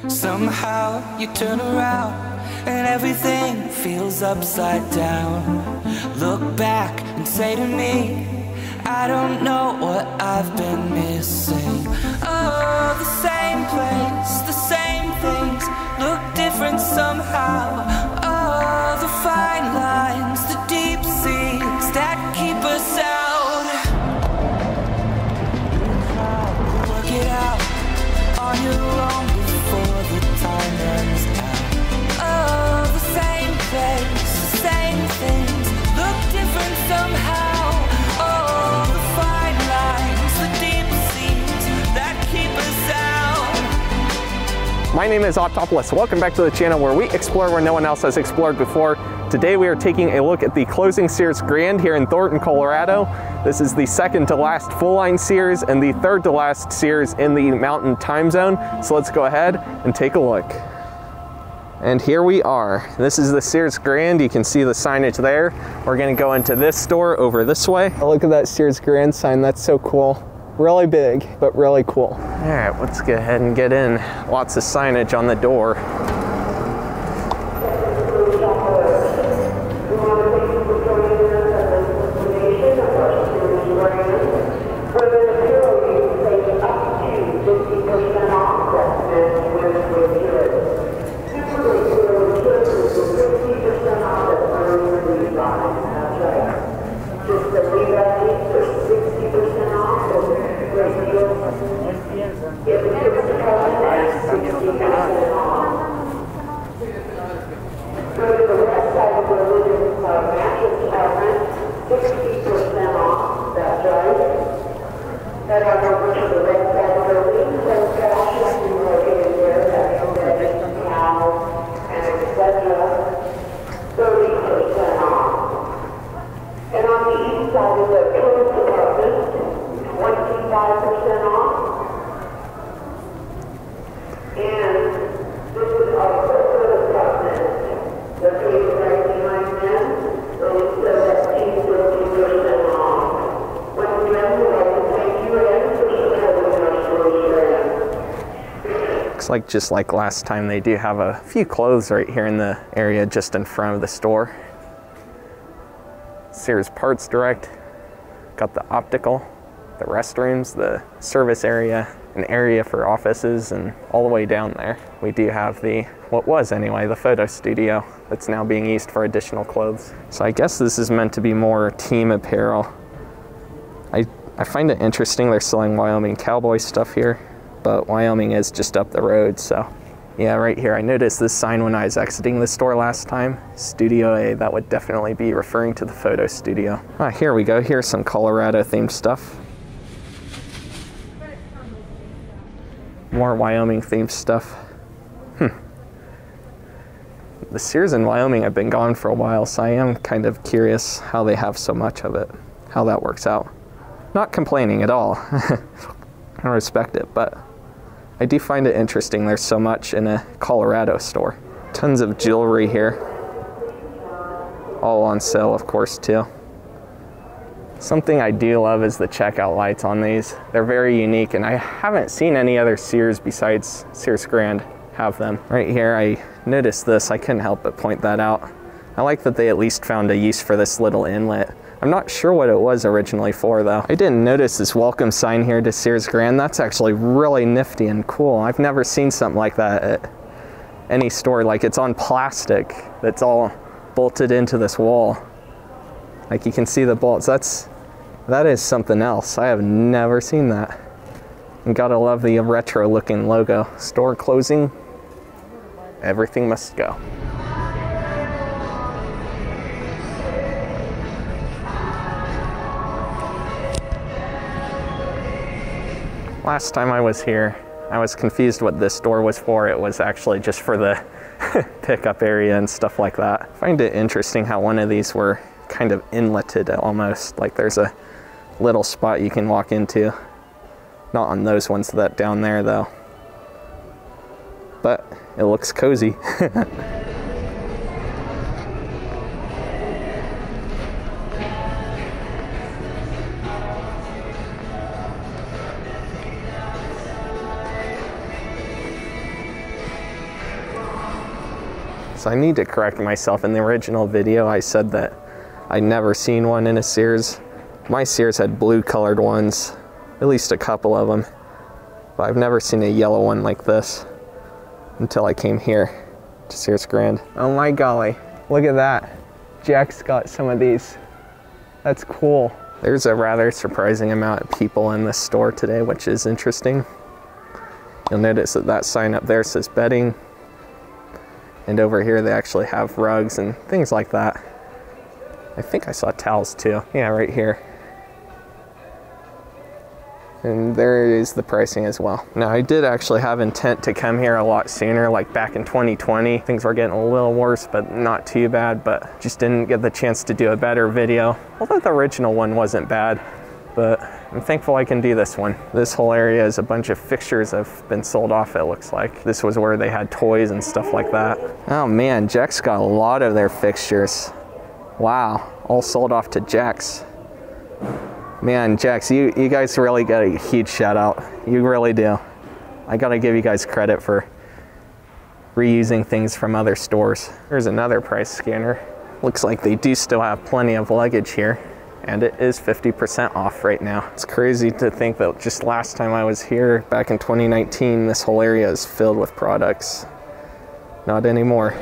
Somehow you turn around and everything feels upside down. Look back and say to me, I don't know what I've been missing. Oh, the same place, the same things look different somehow. Oh, the fine lines, the deep seas that keep us out. Work it out on your own before the time runs out. Oh, the same place, the same things look different somehow. Oh, the fine lines, the deep seas that keep us out. My name is Octopolis. Welcome back to the channel where we explore where no one else has explored before. Today we are taking a look at the closing Sears Grand here in Thornton, Colorado. This is the second to last full line Sears and the third to last Sears in the Mountain Time Zone. So let's go ahead and take a look. And here we are. This is the Sears Grand. You can see the signage there. We're gonna go into this store over this way. Oh, look at that Sears Grand sign. That's so cool. Really big, but really cool. All right, let's go ahead and get in. Lots of signage on the door. Like just like last time, they do have a few clothes right here in the area just in front of the store. Sears Parts Direct, got the optical, the restrooms, the service area, an area for offices, and all the way down there we do have the, what was anyway, the photo studio that's now being used for additional clothes. So I guess this is meant to be more team apparel. I find it interesting they're selling Wyoming cowboy stuff here, but Wyoming is just up the road, so. Yeah, right here, I noticed this sign when I was exiting the store last time, Studio A. That would definitely be referring to the photo studio. Ah, here we go, here's some Colorado themed stuff. More Wyoming themed stuff. The Sears in Wyoming have been gone for a while, so I am kind of curious how they have so much of it, how that works out. Not complaining at all. I respect it, but I do find it interesting there's so much in a Colorado store. Tons of jewelry here. All on sale, of course, too. Something I do love is the checkout lights on these. They're very unique, and I haven't seen any other Sears besides Sears Grand have them. Right here, I noticed this. I couldn't help but point that out. I like that they at least found a use for this little inlet. I'm not sure what it was originally for, though. I didn't notice this welcome sign here to Sears Grand. That's actually really nifty and cool. I've never seen something like that at any store. Like, it's on plastic that's all bolted into this wall. Like, you can see the bolts. That is something else. I have never seen that. And gotta love the retro looking logo. Store closing, everything must go. Last time I was here, I was confused what this door was for. It was actually just for the pickup area and stuff like that. I find it interesting how one of these were kind of inleted almost, like there's a little spot you can walk into. Not on those ones that down there though. But it looks cozy. So I need to correct myself. In the original video, I said that I'd never seen one in a Sears. My Sears had blue colored ones, at least a couple of them, but I've never seen a yellow one like this until I came here to Sears Grand. Oh my golly, look at that. Jack's got some of these. That's cool. There's a rather surprising amount of people in this store today, which is interesting. You'll notice that that sign up there says bedding, and over here they actually have rugs and things like that. I think I saw towels too. Yeah, right here. And there is the pricing as well. Now, I did actually have intent to come here a lot sooner, like back in 2020. Things were getting a little worse, but not too bad, but just didn't get the chance to do a better video. Although the original one wasn't bad, but I'm thankful I can do this one. This whole area is a bunch of fixtures that have been sold off, it looks like. This was where they had toys and stuff like that. Oh man, Jack's got a lot of their fixtures. Wow, all sold off to Jack's. Man, Jack's, you guys really got a huge shout out. You really do. I gotta give you guys credit for reusing things from other stores. Here's another price scanner. Looks like they do still have plenty of luggage here, and it is 50% off right now. It's crazy to think that just last time I was here, back in 2019, this whole area is filled with products. Not anymore.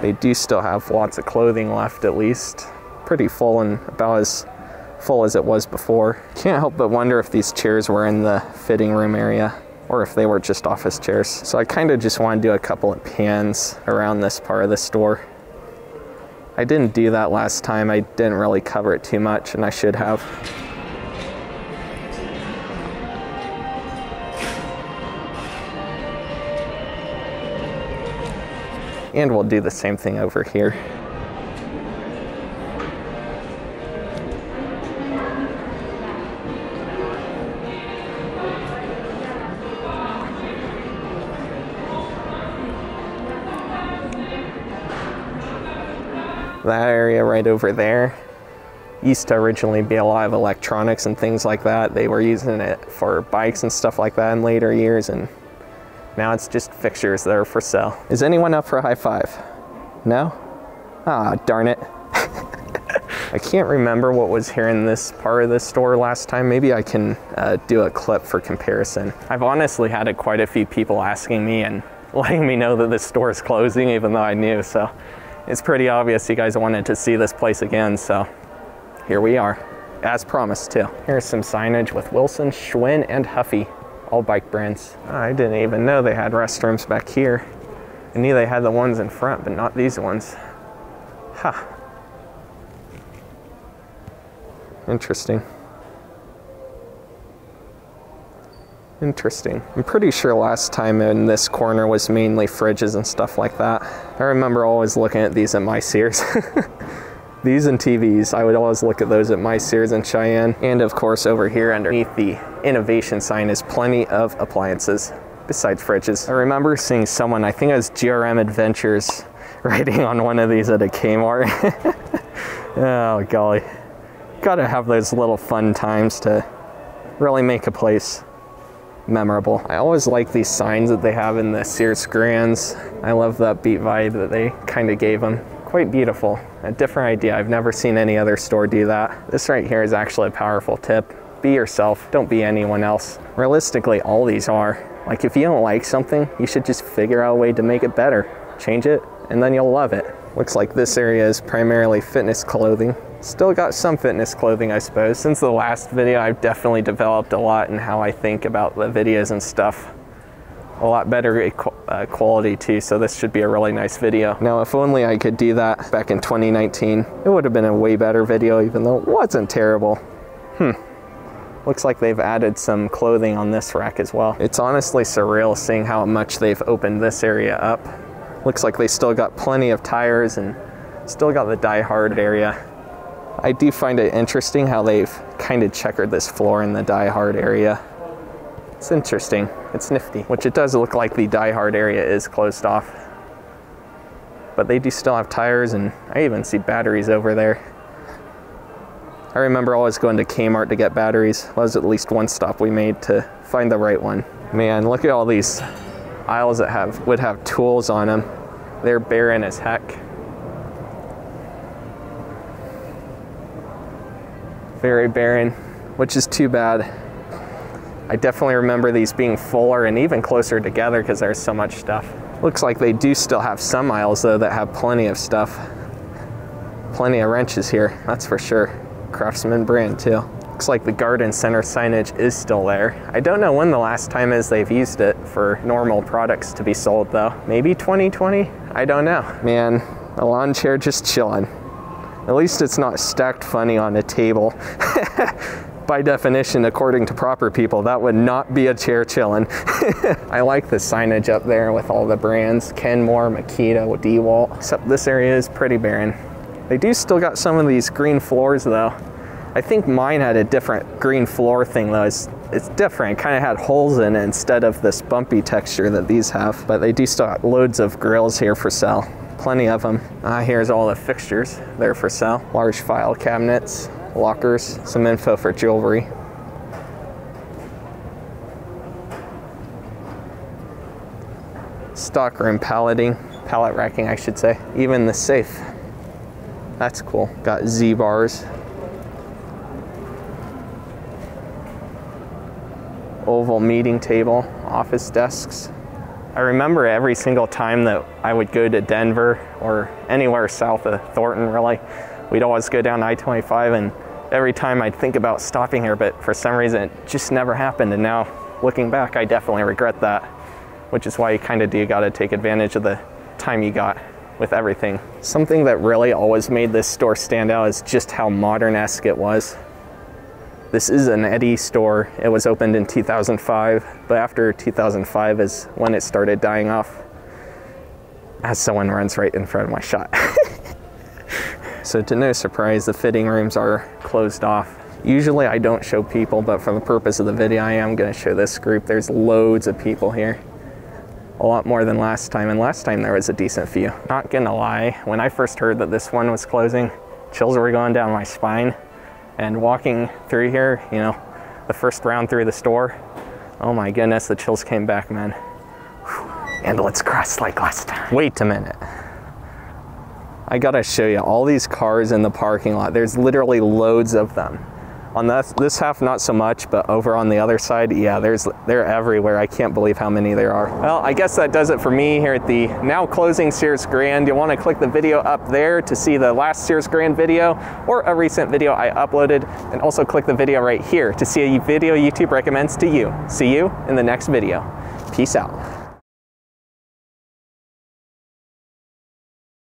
They do still have lots of clothing left, at least. Pretty full, and about as full as it was before. Can't help but wonder if these chairs were in the fitting room area or if they were just office chairs. So I kind of just want to do a couple of pans around this part of the store. I didn't do that last time. I didn't really cover it too much, and I should have. And we'll do the same thing over here. That area right over there used to originally be a lot of electronics and things like that. They were using it for bikes and stuff like that in later years, and now it's just fixtures that are for sale. Is anyone up for a high five? No? Ah, darn it. I can't remember what was here in this part of the store last time. Maybe I can do a clip for comparison. I've honestly had quite a few people asking me and letting me know that this store is closing, even though I knew. So it's pretty obvious you guys wanted to see this place again. So here we are, as promised too. Here's some signage with Wilson, Schwinn, and Huffy. All bike brands. I didn't even know they had restrooms back here. I knew they had the ones in front, but not these ones. Huh. Interesting. Interesting. I'm pretty sure last time in this corner was mainly fridges and stuff like that. I remember always looking at these at my Sears. These and TVs, I would always look at those at my Sears in Cheyenne. And of course over here underneath the innovation sign is plenty of appliances besides fridges. I remember seeing someone, I think it was GRM Adventures, writing on one of these at a Kmart. Oh golly. Gotta have those little fun times to really make a place memorable. I always like these signs that they have in the Sears Grands. I love that upbeat vibe that they kind of gave them. Quite beautiful. A different idea. I've never seen any other store do that. This right here is actually a powerful tip. Be yourself. Don't be anyone else. Realistically, all these are. Like, if you don't like something, you should just figure out a way to make it better. Change it, and then you'll love it. Looks like this area is primarily fitness clothing. Still got some fitness clothing, I suppose. Since the last video, I've definitely developed a lot in how I think about the videos and stuff. A lot better quality too, so this should be a really nice video. Now, if only I could do that back in 2019, it would have been a way better video, even though it wasn't terrible. Looks like they've added some clothing on this rack as well. It's honestly surreal seeing how much they've opened this area up. Looks like they still got plenty of tires and still got the Die Hard area. I do find it interesting how they've kind of checkered this floor in the Die Hard area. It's interesting. It's nifty, which it does look like the Die Hard area is closed off. But they do still have tires, and I even see batteries over there. I remember always going to Kmart to get batteries. That was at least one stop we made to find the right one. Man, look at all these aisles that would have tools on them. They're barren as heck. Very barren, which is too bad. I definitely remember these being fuller and even closer together because there's so much stuff. Looks like they do still have some aisles though that have plenty of stuff. Plenty of wrenches here, that's for sure. Craftsman brand too. Looks like the garden center signage is still there. I don't know when the last time is they've used it for normal products to be sold though. Maybe 2020? I don't know. Man, a lawn chair just chilling. At least it's not stacked funny on a table. By definition, according to proper people, that would not be a chair chillin'. I like the signage up there with all the brands. Kenmore, Makita, DeWalt. Except this area is pretty barren. They do still got some of these green floors though. I think mine had a different green floor thing though. It's different, kind of had holes in it instead of this bumpy texture that these have. But they do still have loads of grills here for sale. Plenty of them. Here's all the fixtures there for sale. Large file cabinets, lockers, some info for jewelry. Stockroom pallet racking I should say. Even the safe. That's cool. Got Z-bars. Oval meeting table, office desks. I remember every single time that I would go to Denver or anywhere south of Thornton really, we'd always go down I-25 and every time I'd think about stopping here, but for some reason it just never happened. And now looking back, I definitely regret that, which is why you kind of do gotta take advantage of the time you got with everything. Something that really always made this store stand out is just how modern-esque it was. This is an Eddy store. It was opened in 2005, but after 2005 is when it started dying off. As someone runs right in front of my shot. So to no surprise, the fitting rooms are closed off. Usually I don't show people, but for the purpose of the video, I am gonna show this group. There's loads of people here. A lot more than last time, and last time there was a decent few. Not gonna lie, when I first heard that this one was closing, chills were going down my spine. And walking through here, you know, the first round through the store, oh my goodness, the chills came back, man. Whew. And let's cross like last time. Wait a minute. I gotta show you all these cars in the parking lot. There's literally loads of them. On this half, not so much, but over on the other side, yeah, they're everywhere. I can't believe how many there are. Well, I guess that does it for me here at the now closing Sears Grand. You'll want to click the video up there to see the last Sears Grand video or a recent video I uploaded, and also click the video right here to see a video YouTube recommends to you. See you in the next video. Peace out.